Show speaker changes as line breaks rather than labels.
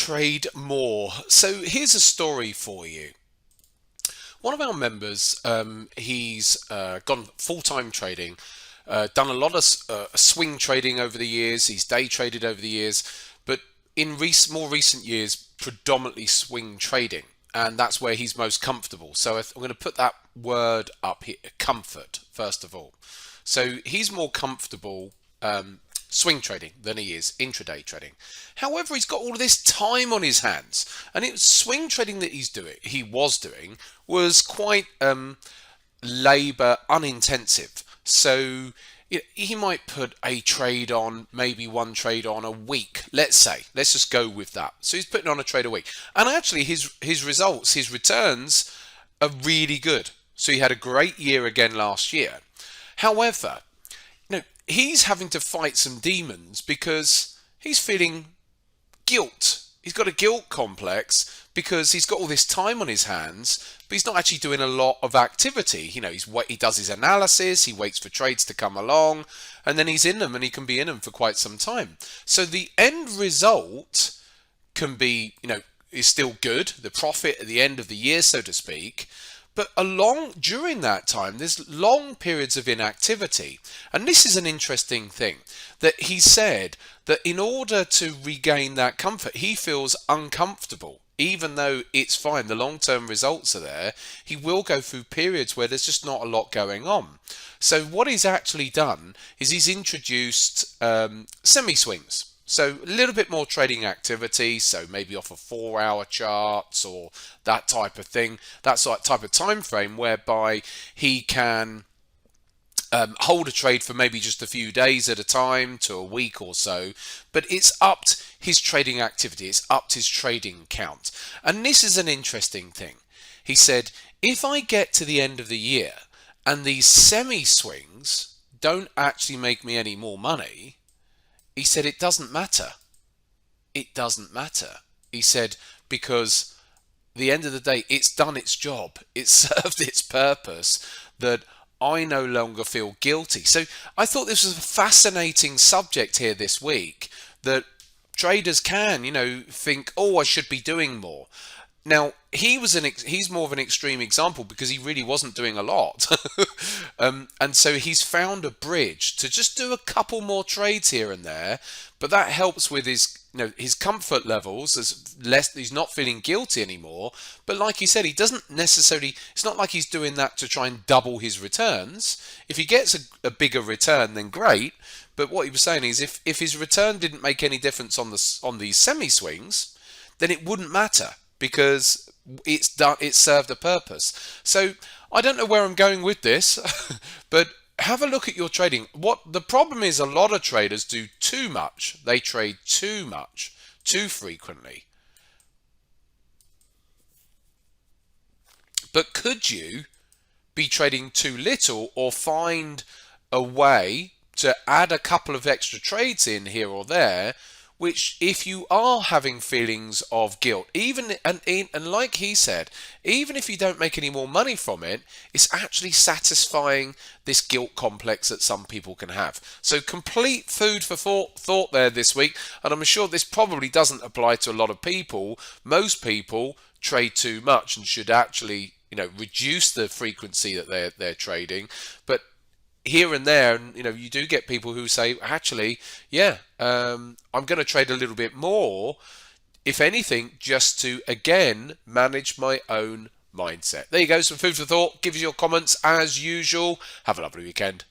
trade more. So here's a story for you. One of our members, he's gone full-time trading, done a lot of swing trading over the years. He's day traded over the years, but in more recent years, predominantly swing trading, and that's where he's most comfortable. So I'm going to put that word up here, comfort, first of all. So he's more comfortable swing trading than he is intraday trading. However, he's got all of this time on his hands, and it was swing trading that he was doing was quite labor unintensive. So he might put a trade on, maybe one trade on a week. Let's just go with that. So he's putting on a trade a week, and actually his results, his returns are really good. So he had a great year again last year. However, he's having to fight some demons because he's feeling guilt. He's got a guilt complex because he's got all this time on his hands, but he's not actually doing a lot of activity. He does his analysis, he waits for trades to come along, and then he's in them, and he can be in them for quite some time. So the end result can be, is still good, the profit at the end of the year, so to speak. But during that time, there's long periods of inactivity. And this is an interesting thing, that he said that in order to regain that comfort, he feels uncomfortable. Even though it's fine, the long-term results are there, he will go through periods where there's just not a lot going on. So what he's actually done is he's introduced semi-swings. So a little bit more trading activity, so maybe off of 4-hour charts or that type of thing. That's that type of time frame whereby he can hold a trade for maybe just a few days at a time to a week or so, but it's upped his trading activity, it's upped his trading count. And this is an interesting thing. He said, if I get to the end of the year and these semi-swings don't actually make me any more money, he said it doesn't matter. It doesn't matter. He said, because at the end of the day, it's done its job. It served its purpose, that I no longer feel guilty. So I thought this was a fascinating subject here this week, that traders can, think, oh, I should be doing more. Now, he's more of an extreme example because he really wasn't doing a lot. And so he's found a bridge to just do a couple more trades here and there, but that helps with his comfort levels. He's not feeling guilty anymore. But like he said, he doesn't necessarily, it's not like he's doing that to try and double his returns. If he gets a bigger return, then great. But what he was saying is if his return didn't make any difference on these semi-swings, then it wouldn't matter, because it served a purpose. So I don't know where I'm going with this, but have a look at your trading. What the problem is, a lot of traders do too much. They trade too much, too frequently. But could you be trading too little, or find a way to add a couple of extra trades in here or there, which, if you are having feelings of guilt, and like he said, even if you don't make any more money from it, it's actually satisfying this guilt complex that some people can have. So complete food for thought there this week, and I'm sure this probably doesn't apply to a lot of people. Most people trade too much and should actually, reduce the frequency that they're trading. But here and there, you do get people who say, actually, I'm going to trade a little bit more, if anything, just to, again, manage my own mindset. There you go, some food for thought. Give us your comments as usual. Have a lovely weekend.